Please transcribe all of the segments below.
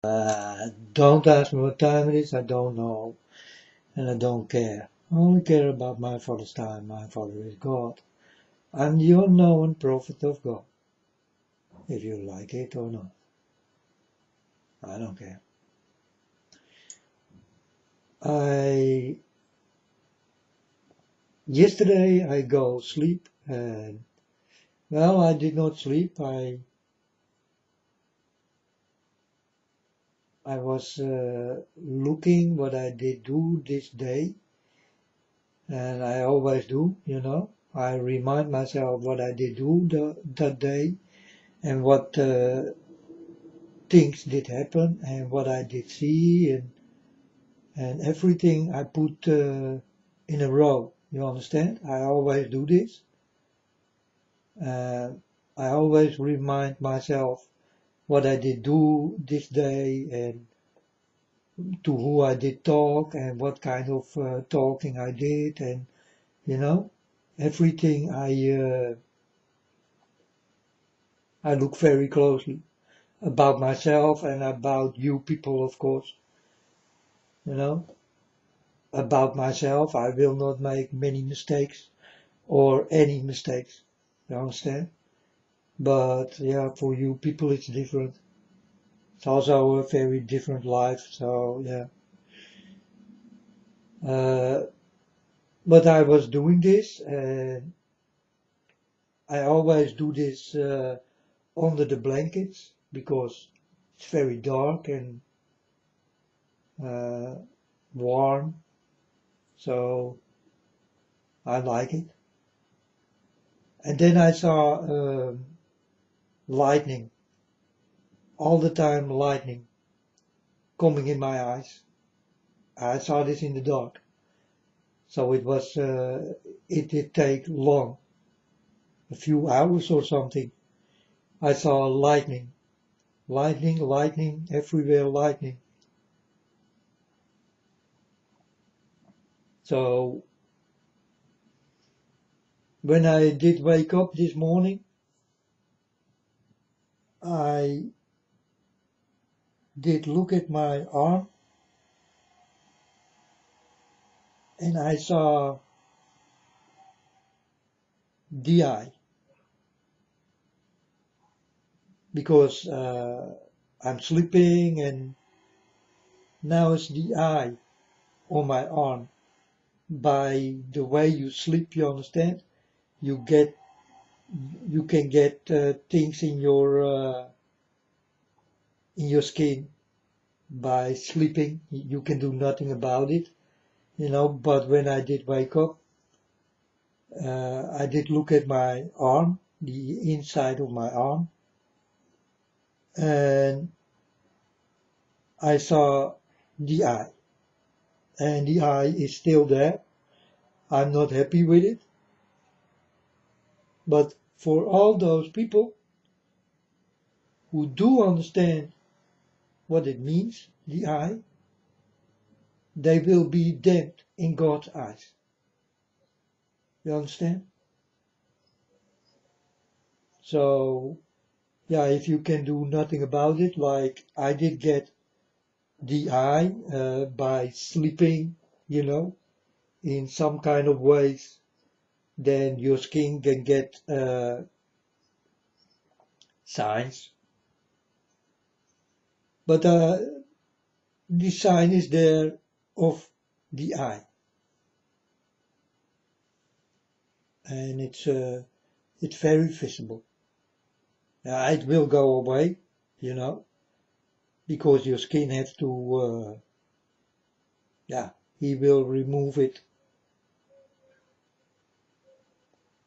Don't ask me what time it is, I don't know, and I don't care. I only care about my Father's time. My Father is God. I'm the unknown prophet of God. If you like it or not, I don't care. Yesterday I go sleep and, well, I did not sleep. I was looking what I did do this day, and I always do, I remind myself what I did do that day, and what things did happen, and what I did see, and everything I put in a row. You understand? I always do this. I always remind myself what I did do this day, and to who I did talk, and what kind of talking I did, and you know, everything I look very closely about myself and about you people, of course. You know, about myself, I will not make many mistakes or any mistakes. You understand? But yeah, for you people, it's different. It's also a very different life. So yeah. Uh, but I was doing this, and I always do this under the blankets because it's very dark and uh, warm. So I like it. And then I saw lightning, all the time lightning coming in my eyes. I saw this in the dark. So it did take long, a few hours or something. I saw lightning, lightning, everywhere lightning. So when I did wake up this morning, I did look at my arm, and I saw DI because I'm sleeping, and now it's DI on my arm. By the way you sleep, you understand? You get you can get things in your skin by sleeping. You can do nothing about it, But when I did wake up, I did look at my arm, the inside of my arm, and I saw the eye, and the eye is still there. I'm not happy with it, but for all those people who do understand what it means, the eye, they will be damned in God's eyes. You understand? So, yeah, if you can do nothing about it, like I did get the eye by sleeping, in some kind of ways, then your skin can get signs. But the sign is there of the eye, and it's very visible. It will go away, you know, because your skin has to, yeah, he will remove it.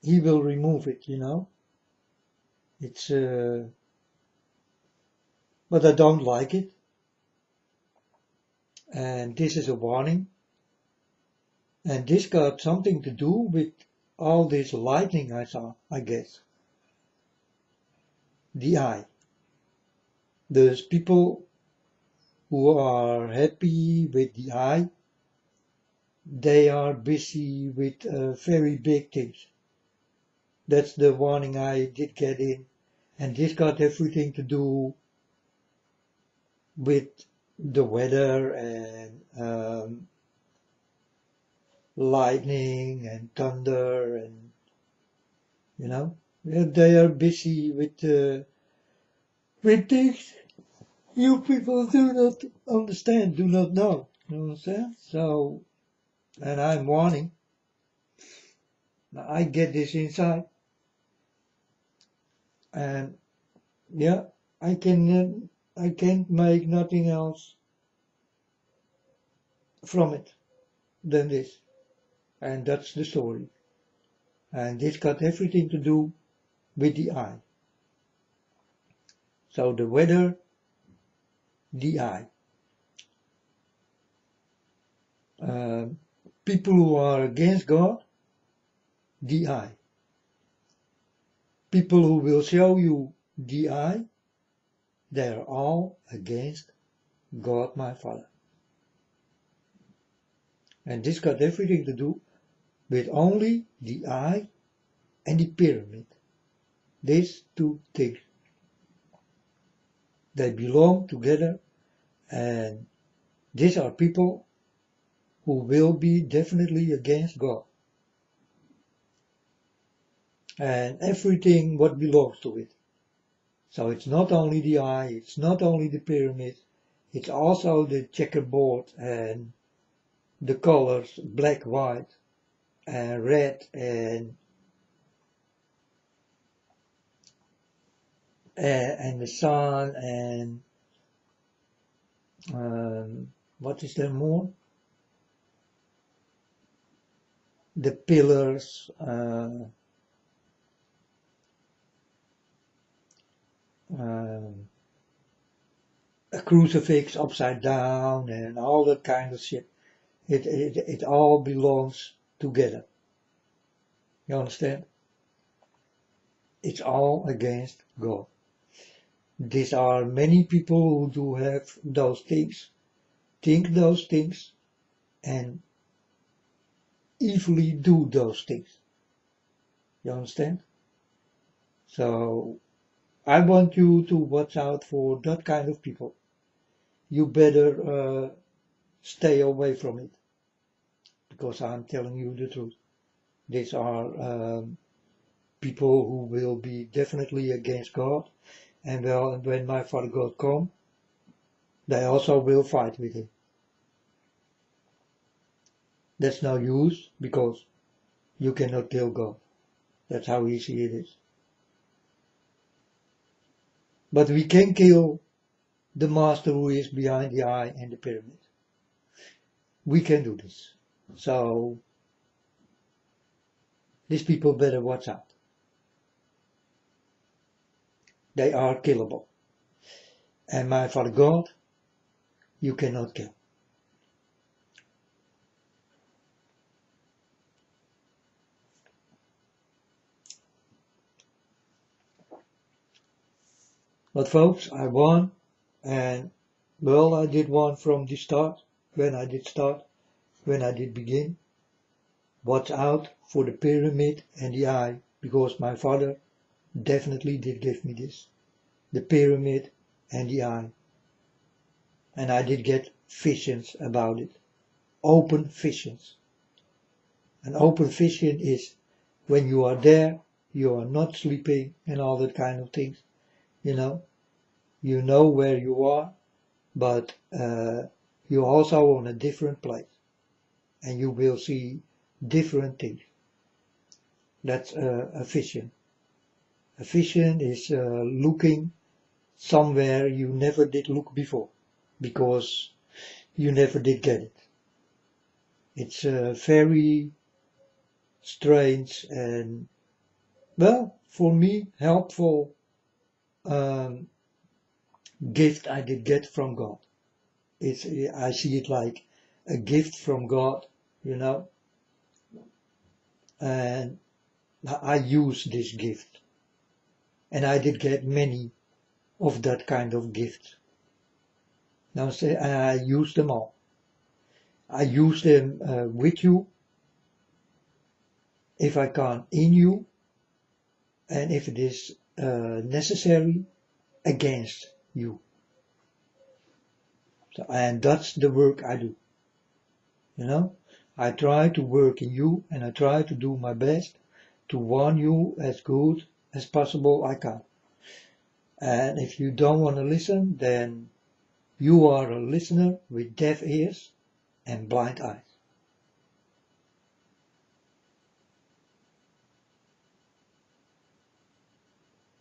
He will remove it, It's, but I don't like it, and this is a warning. And this got something to do with all this lightning I saw, I guess. The eye. There's people who are happy with the eye. They are busy with very big things. That's the warning I did get in. And this got everything to do with the weather and lightning and thunder, and they are busy with things you people do not understand, do not know. You know what I'm saying? So, and I'm warning. I get this inside, and yeah, I can't make nothing else from it than this, and that's the story. And this got everything to do with the eye. So the weather, the eye. People who are against God, the eye. People who will show you the eye, they are all against God my Father. And this got everything to do with only the eye and the pyramid. These two things. They belong together, and these are people who will be definitely against God. And everything what belongs to it. So it's not only the eye, it's not only the pyramid, it's also the checkerboard and the colors black, white, and red, and the sun, and what is there more? The pillars, a crucifix upside down, and all that kind of shit. It all belongs together. You understand? It's all against God. These are many people who do have those things, think those things, and evilly do those things. You understand? So I want you to watch out for that kind of people. You better stay away from it, because I'm telling you the truth. These are people who will be definitely against God, and when my Father God comes, they also will fight with him. That's no use, because you cannot kill God. That's how easy it is. But we can kill the master who is behind the eye and the pyramid. We can do this. So these people better watch out. They are killable. And my Father God, you cannot kill. But folks, I won, and well, I did one from the start, when I did begin. Watch out for the pyramid and the eye, because my Father definitely did give me this. The pyramid and the eye. And I did get visions about it. Open visions. An open vision is when you are there, you are not sleeping and all that kind of things. You know where you are, but you're also on a different place, and you will see different things. That's a vision. A vision is looking somewhere you never did look before, because you never did get it. It's very strange and, well, for me, helpful gift I did get from God. I see it like a gift from God, and I use this gift. And I did get many of that kind of gift. Now I use them all. I use them with you, if I can, in you, and if it is necessary, against you. So, and that's the work I do. You know, I try to work in you and I try to do my best to warn you as good as possible I can. And if you don't want to listen, then you are a listener with deaf ears and blind eyes.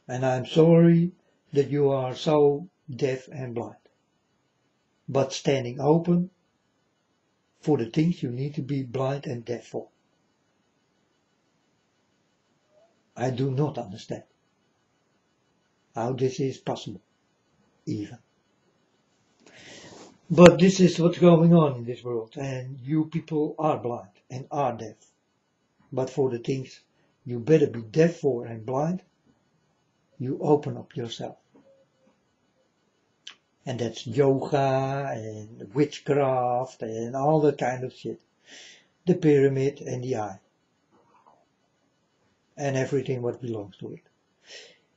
And I'm sorry that you are so deaf and blind, but standing open for the things you need to be blind and deaf for. I do not understand how this is possible, even. But this is what's going on in this world, and you people are blind and are deaf. But for the things you better be deaf for and blind, you open up yourself. And that's yoga and witchcraft and all that kind of shit. The pyramid and the eye. And everything what belongs to it.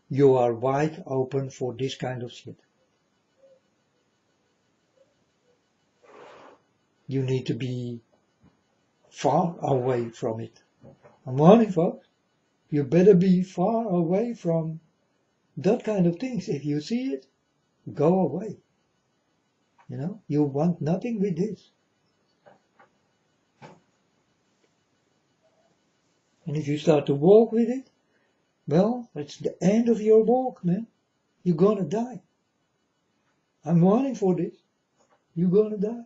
You are wide open for this kind of shit. You need to be far away from it. I'm warning, folks. You better be far away from that kind of things. If you see it, go away. You know, you want nothing with this. And if you start to walk with it, well, it's the end of your walk, man. You're gonna die. I'm warning for this. You're gonna die.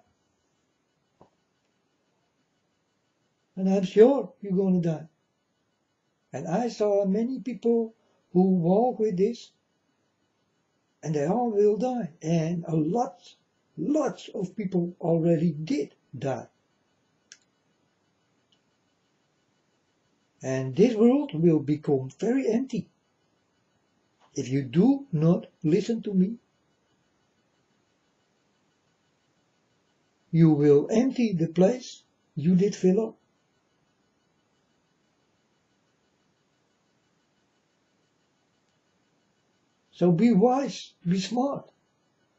And I'm sure you're gonna die. And I saw many people who walk with this, and they all will die. And lots of people already did die. And this world will become very empty if you do not listen to me. You will empty the place you did fill up. So be wise, be smart,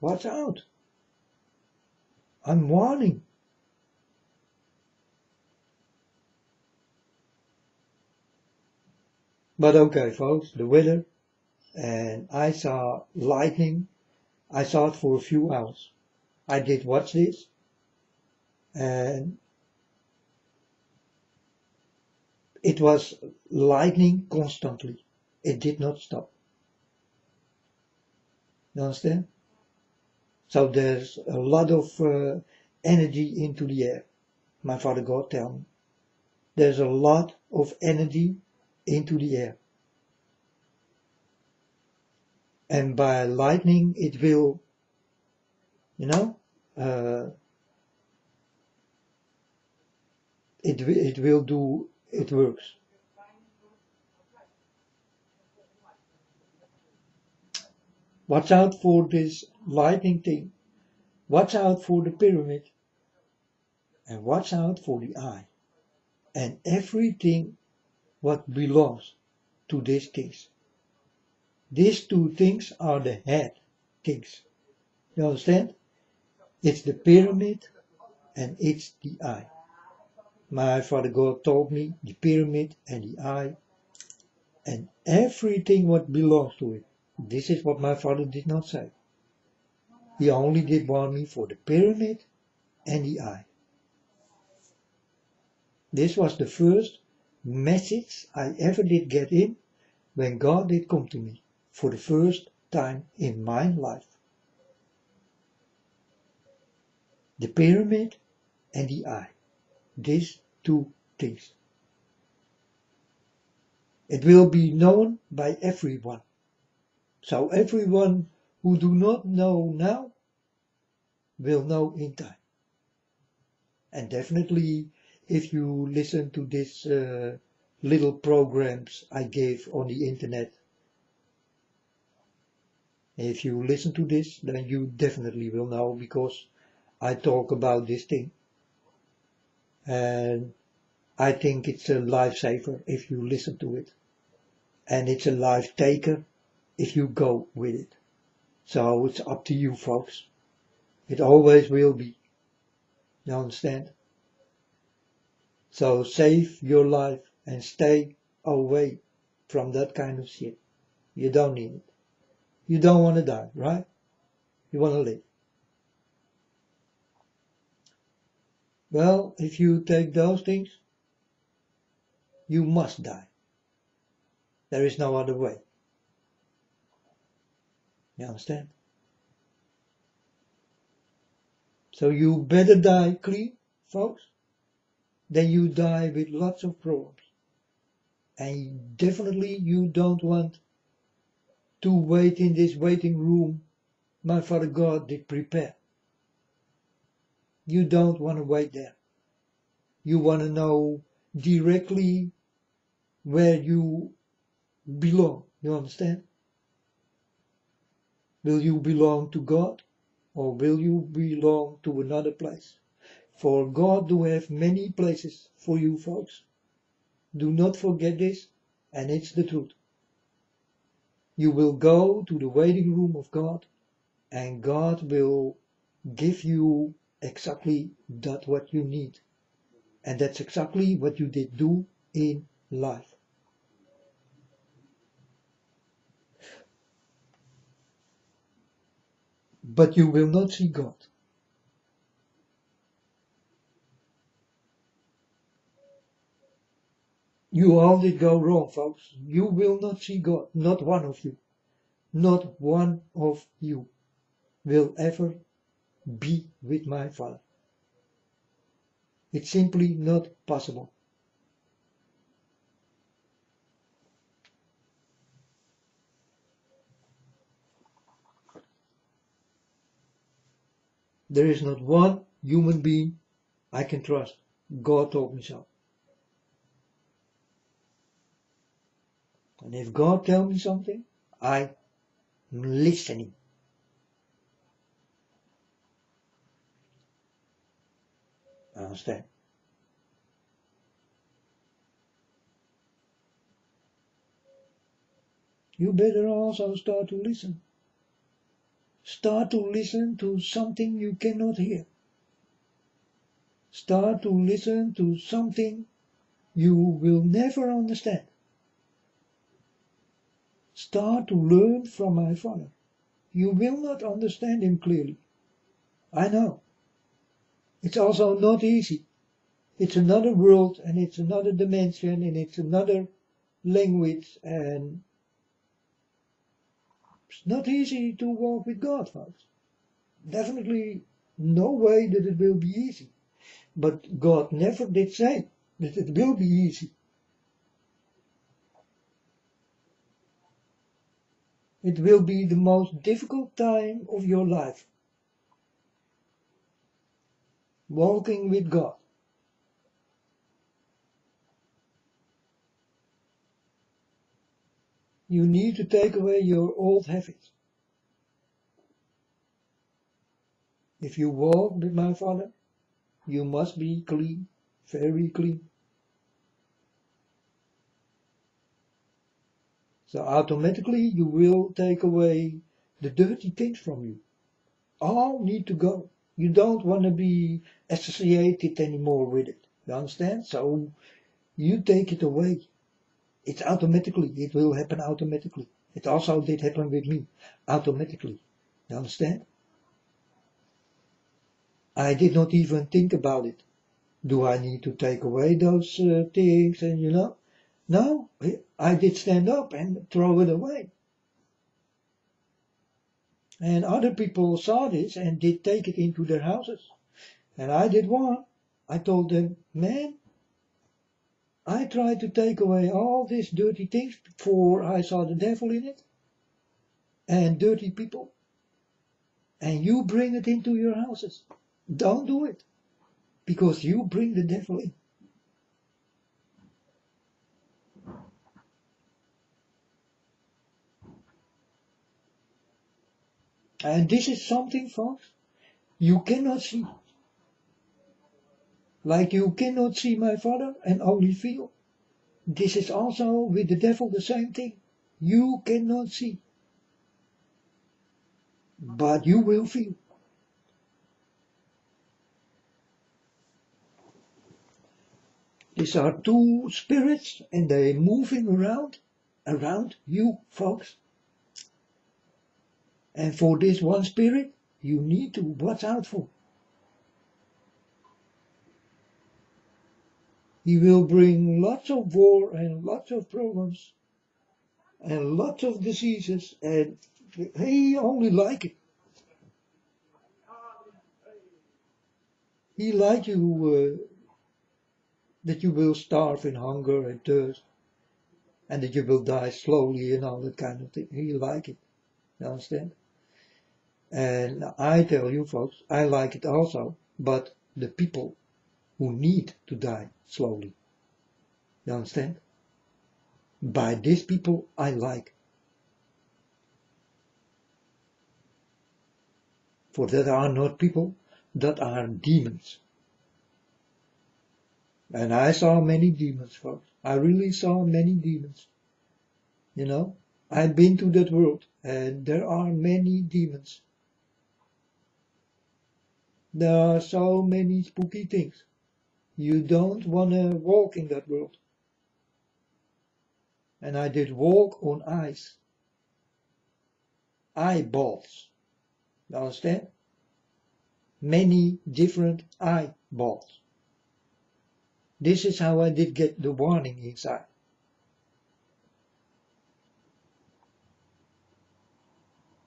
watch out. I'm warning. But okay, folks, the weather, and I saw lightning. I saw it for a few hours. I did watch this, and it was lightning constantly. It did not stop. You understand? So there's a lot of energy into the air. My Father God tell me. There's a lot of energy into the air. And by lightning it will, you know, it will do, it works. Watch out for this lightning thing. Watch out for the pyramid. And watch out for the eye. And everything what belongs to these things. These two things are the head things. You understand? It's the pyramid and it's the eye. My Father God told me the pyramid and the eye and everything what belongs to it. This is what my father did not say. He only did warn me for the pyramid and the eye. This was the first message I ever did get in when God did come to me for the first time in my life. The pyramid and the eye. These two things. It will be known by everyone. So everyone who do not know now will know in time. And definitely if you listen to these little programs I gave on the internet, if you listen to this, then you definitely will know because I talk about this thing. And I think it's a lifesaver if you listen to it. And it's a life taker if you go with it. So it's up to you, folks. It always will be. You understand? So save your life and stay away from that kind of shit. You don't need it. You don't want to die, right? You want to live. Well, if you take those things, you must die. There is no other way. You understand? So you better die clean, folks, than you die with lots of problems. And definitely you don't want to wait in this waiting room my Father God did prepare. You don't want to wait there. You want to know directly where you belong. You understand? Will you belong to God or will you belong to another place? For God do have many places for you folks. Do not forget this, and it's the truth. You will go to the waiting room of God, and God will give you exactly that what you need. And that's exactly what you did do in life. But you will not see God. You all did go wrong, folks. You will not see God. Not one of you. Not one of you will ever be with my Father. It's simply not possible. There is not one human being I can trust. God told me so. And if God tells me something, I'm listening. Understand? You better also start to listen. Start to listen to something you cannot hear. Start to listen to something you will never understand. Start to learn from my Father. You will not understand him clearly. I know. It's also not easy. It's another world and it's another dimension and it's another language and it's not easy to walk with God, folks. Definitely no way that it will be easy. But God never did say that it will be easy. It will be the most difficult time of your life. Walking with God. You need to take away your old habits. If you walk with my Father, you must be clean, very clean. So automatically you will take away the dirty things from you. All need to go. You don't want to be associated anymore with it. You understand? So you take it away. It's automatically. It will happen automatically. It also did happen with me. Automatically. You understand? I did not even think about it. Do I need to take away those things and No, I did stand up and throw it away. And other people saw this and did take it into their houses. And I did one. I told them, man, I tried to take away all these dirty things before I saw the devil in it. And dirty people. And you bring it into your houses. Don't do it. Because you bring the devil in. And this is something, folks, you cannot see. Like you cannot see my Father and only feel. This is also with the devil the same thing. You cannot see. But you will feel. These are two spirits and they're moving around you, folks. And for this one spirit, you need to watch out for. He will bring lots of war and lots of problems and lots of diseases, and he only like it. He like you that you will starve in hunger and thirst, and that you will die slowly and all that kind of thing. He like it. You understand? And I tell you folks, I like it also, but the people who need to die slowly. You understand? By these people I like. For that are not people, that are demons. And I saw many demons, folks. I really saw many demons. You know, I've been to that world and there are many demons. There are so many spooky things. You don't want to walk in that world. And I did walk on ice. Eyeballs. You understand? Many different eyeballs. This is how I did get the warning inside.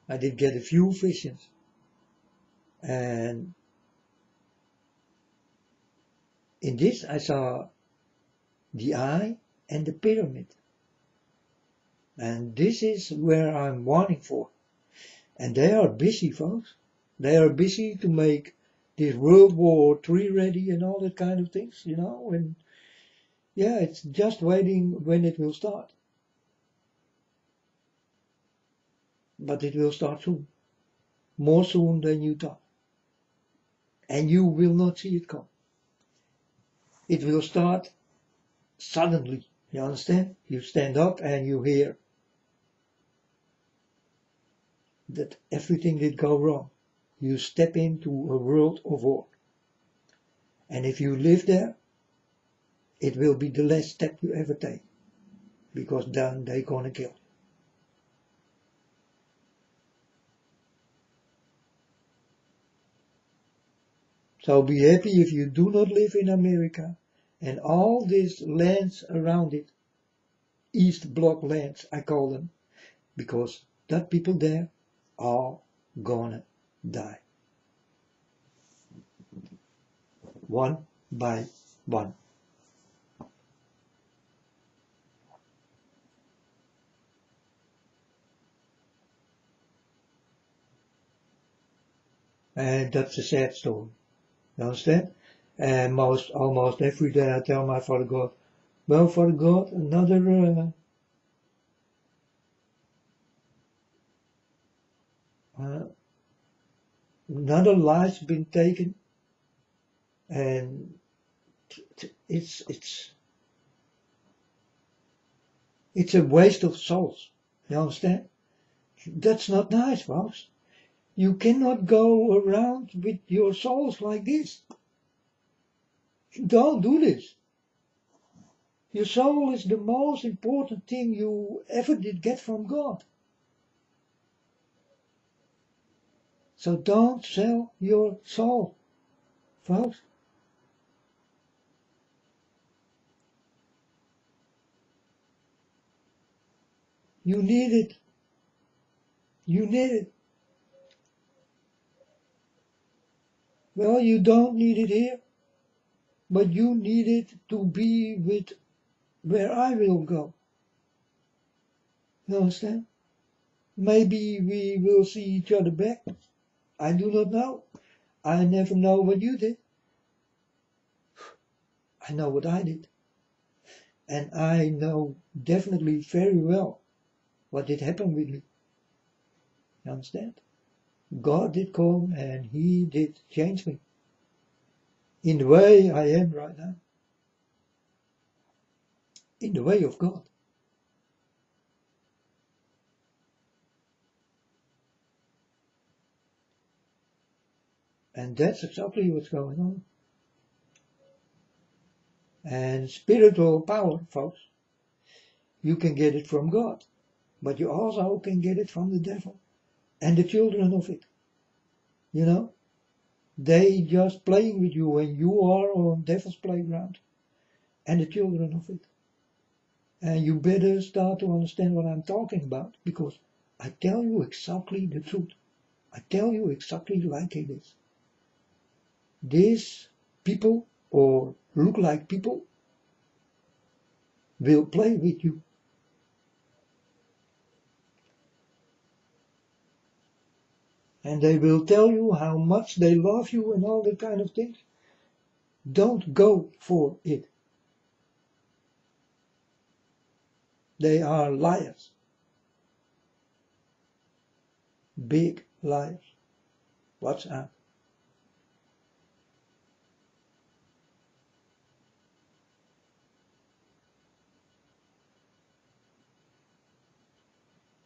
I did get a few visions. And in this I saw the eye and the pyramid. And this is where I'm warning for. And they are busy, folks. They are busy to make this World War III ready and all that kind of things, you know. And yeah, it's just waiting when it will start. But it will start soon. More soon than you thought. And you will not see it come. It will start suddenly. You understand? You stand up and you hear that everything did go wrong. You step into a world of war. And if you live there, it will be the last step you ever take. Because then they're gonna kill you. So be happy if you do not live in America and all these lands around it, East Bloc lands I call them, because that people there are gonna die. One by one. And that's a sad story. You understand? And almost every day I tell my Father God, well, Father God, another life's been taken, and it's a waste of souls. You understand? That's not nice, folks. You cannot go around with your souls like this. Don't do this. Your soul is the most important thing you ever did get from God. So don't sell your soul, folks. You need it. You need it. Well, you don't need it here, but you need it to be with where I will go. You understand? Maybe we will see each other back. I do not know. I never know what you did. I know what I did. And I know definitely very well what did happen with me. You understand? God did come and He did change me in the way I am right now. In the way of God. And that's exactly what's going on. And spiritual power, folks, you can get it from God, but you also can get it from the devil and the children of it. You know, they just playing with you when you are on devil's playground and the children of it. And you better start to understand what I'm talking about, because I tell you exactly the truth. I tell you exactly like it is. These people, or look like people, will play with you. And they will tell you how much they love you and all that kind of things. Don't go for it. They are liars. Big liars. Watch out.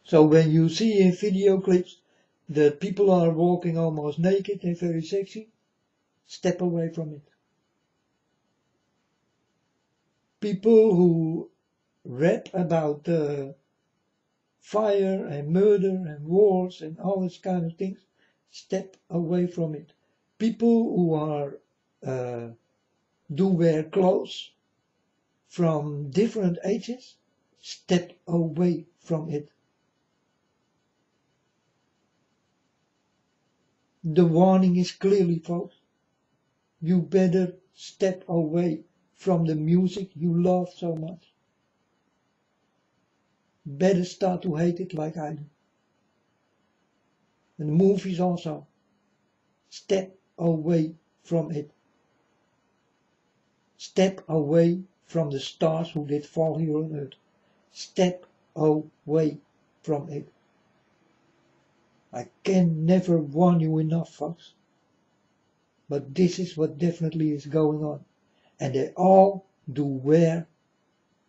So when you see in video clips that people are walking almost naked and very sexy, step away from it. People who rap about fire and murder and wars and all this kind of things, step away from it. People who are do wear clothes from different ages, step away from it. The warning is clearly, folks. You better step away from the music you love so much. Better start to hate it like I do. And the movies also. Step away from it. Step away from the stars who did fall here on earth. Step away from it. I can never warn you enough, folks. But this is what definitely is going on. And they all do wear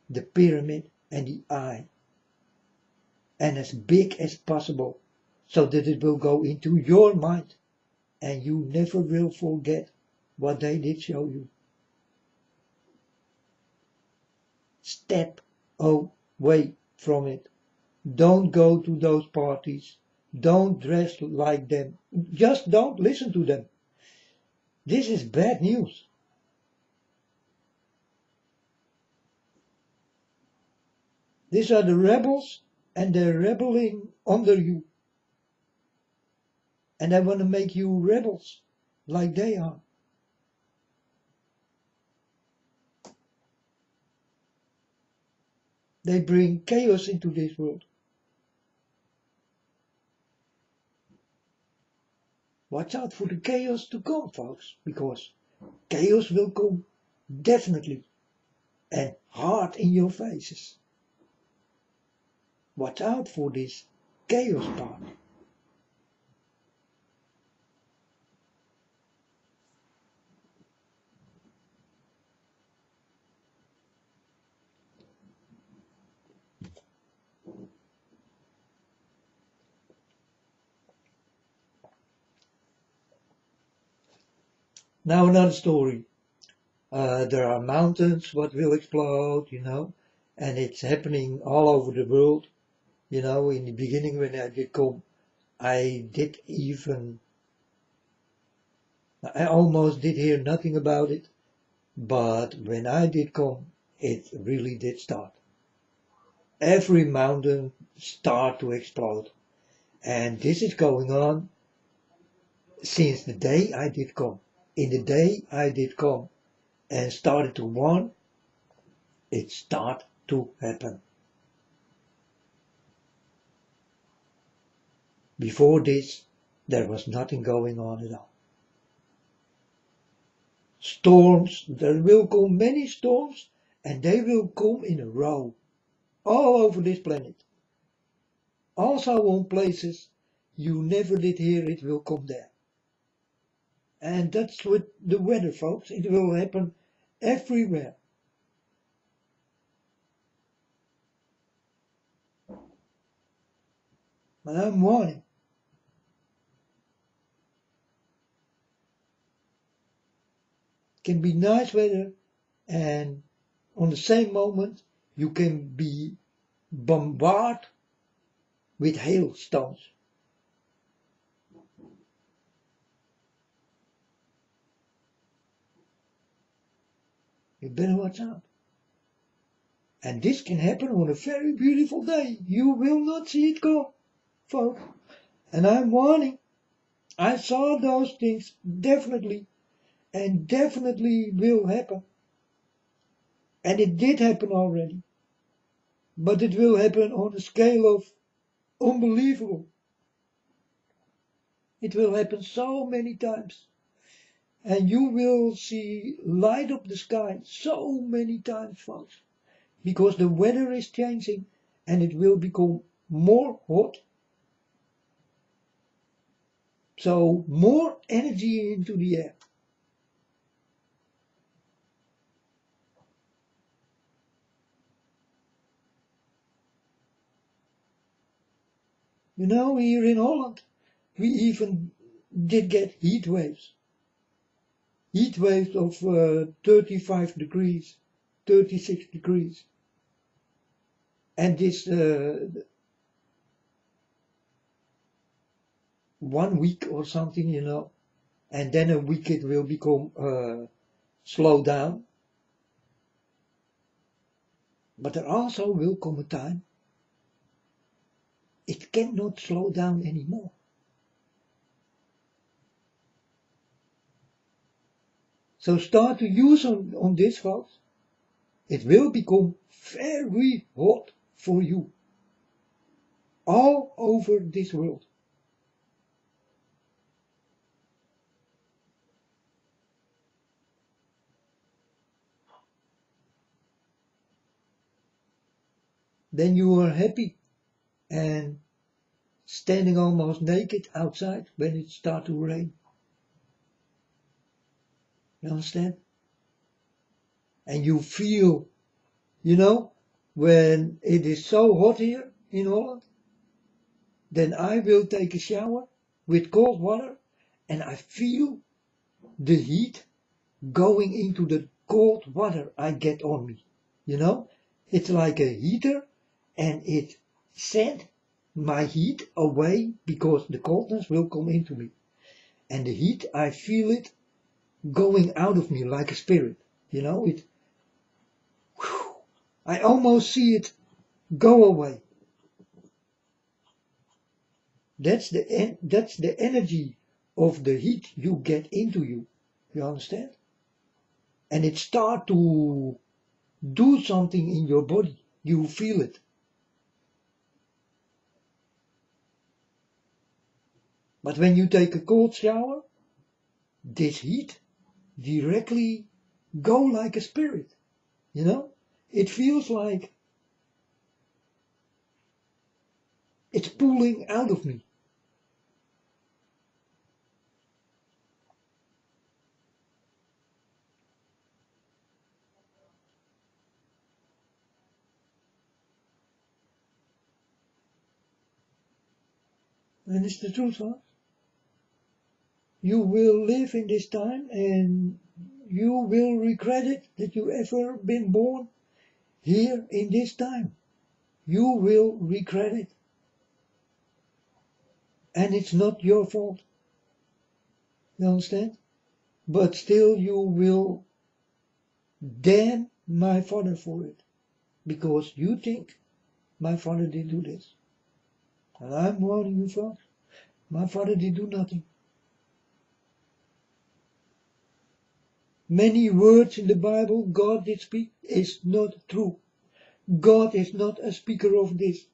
the pyramid and the eye. And as big as possible, so that it will go into your mind. And you never will forget what they did show you. Step away from it. Don't go to those parties. Don't dress like them. Just don't listen to them. This is bad news. These are the rebels, and they're rebelling under you. And they want to make you rebels like they are. They bring chaos into this world. Watch out for the chaos to come, folks, because chaos will come definitely and hard in your faces. Watch out for this chaos part. Now another story. There are mountains what will explode, and it's happening all over the world. In the beginning when I did come, I almost did hear nothing about it, but when I did come, it really did start. Every mountain start to explode. And this is going on since the day I did come. In the day I did come and started to warn, it started to happen. Before this, there was nothing going on at all. Storms, there will come many storms, and they will come in a row, all over this planet. Also on places you never did hear it will come there. And that's with the weather, folks. It will happen everywhere. But I'm warning. It can be nice weather and on the same moment you can be bombarded with hailstones. You better watch out. And this can happen on a very beautiful day. You will not see it come, folks. And I'm warning. I saw those things definitely, and definitely will happen. And it did happen already. But it will happen on a scale of unbelievable. It will happen so many times. And you will see light up the sky so many times, folks. Because the weather is changing and it will become more hot. So more energy into the air. You know, here in Holland, we even did get heat waves. Heat waves of 35 degrees, 36 degrees. And this 1 week or something, you know. And then a week it will become slow down. But there also will come a time it cannot slow down anymore. So start to use on this, folks. It will become very hot for you. All over this world. Then you are happy and standing almost naked outside when it starts to rain. You understand? And you feel, you know, when it is so hot here in Holland, then I will take a shower with cold water and I feel the heat going into the cold water I get on me. You know, it's like a heater and it sends my heat away because the coldness will come into me. And the heat, I feel it going out of me like a spirit. You know, I almost see it go away. That's the energy of the heat you get into you. You understand? And it starts to do something in your body. You feel it. But when you take a cold shower, this heat directly go like a spirit. You know? It feels like it's pulling out of me. And it's the truth, huh? You will live in this time and you will regret it that you ever been born here in this time. You will regret it. And it's not your fault. You understand? But still you will damn my father for it. Because you think my father did do this. And I'm warning you folks, my father did do nothing. Many words in the Bible God did speak is not true. God is not a speaker of this.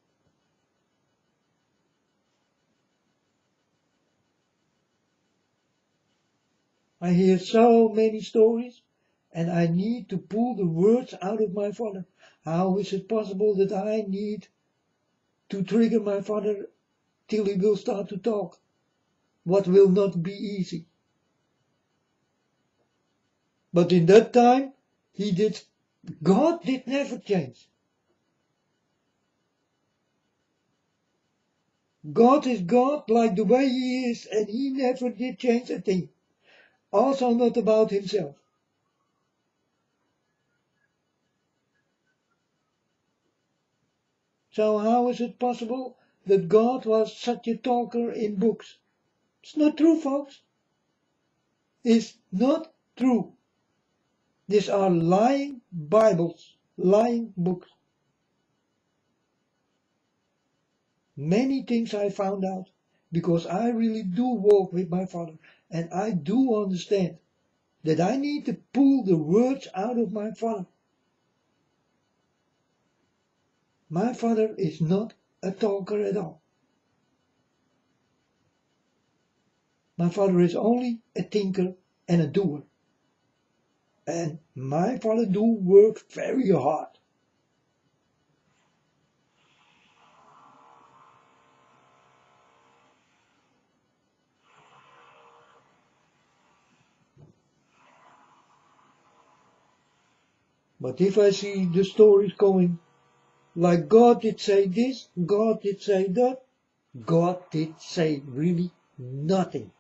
I hear so many stories and I need to pull the words out of my father. How is it possible that I need to trigger my father till he will start to talk? What will not be easy. But in that time, God did never change. God is God like the way he is and he never did change a thing. Also not about himself. So how is it possible that God was such a talker in books? It's not true, folks. It's not true. These are lying Bibles, lying books. Many things I found out because I really do walk with my Father, and I do understand that I need to pull the words out of my Father. My Father is not a talker at all. My Father is only a thinker and a doer. And my Father do work very hard. But if I see the stories going like God did say this, God did say that, God did say really nothing.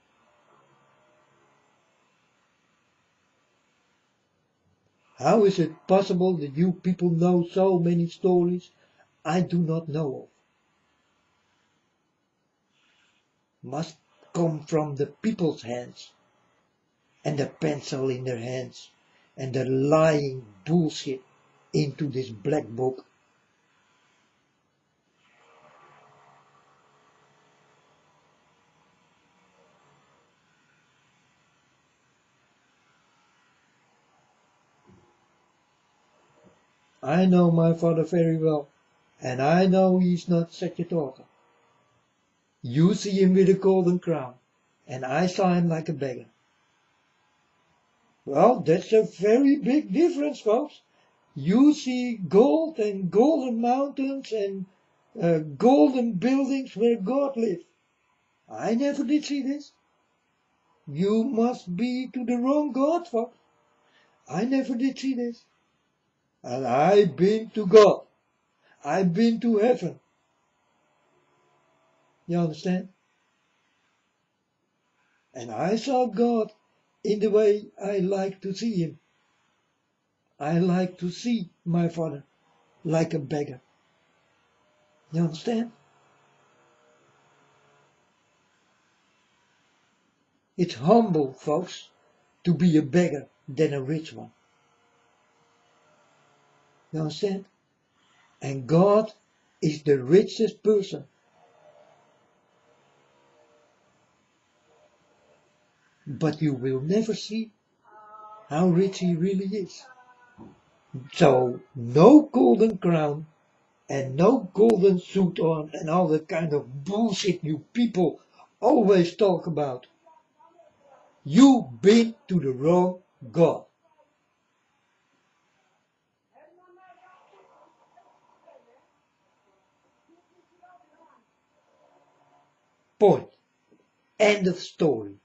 How is it possible that you people know so many stories I do not know of? Must come from the people's hands, and the pencil in their hands, and the lying bullshit into this black book. I know my Father very well, and I know he's not such a talker. You see him with a golden crown, and I saw him like a beggar. Well, that's a very big difference, folks. You see gold and golden mountains and golden buildings where God lives. I never did see this. You must be to the wrong God, folks. I never did see this. And I've been to God. I've been to heaven. You understand? And I saw God in the way I like to see him. I like to see my Father like a beggar. You understand? It's humble, folks, to be a beggar than a rich one. You understand? And God is the richest person. But you will never see how rich he really is. So, no golden crown and no golden suit on and all that kind of bullshit you people always talk about. You've been to the wrong God. Point. End of story.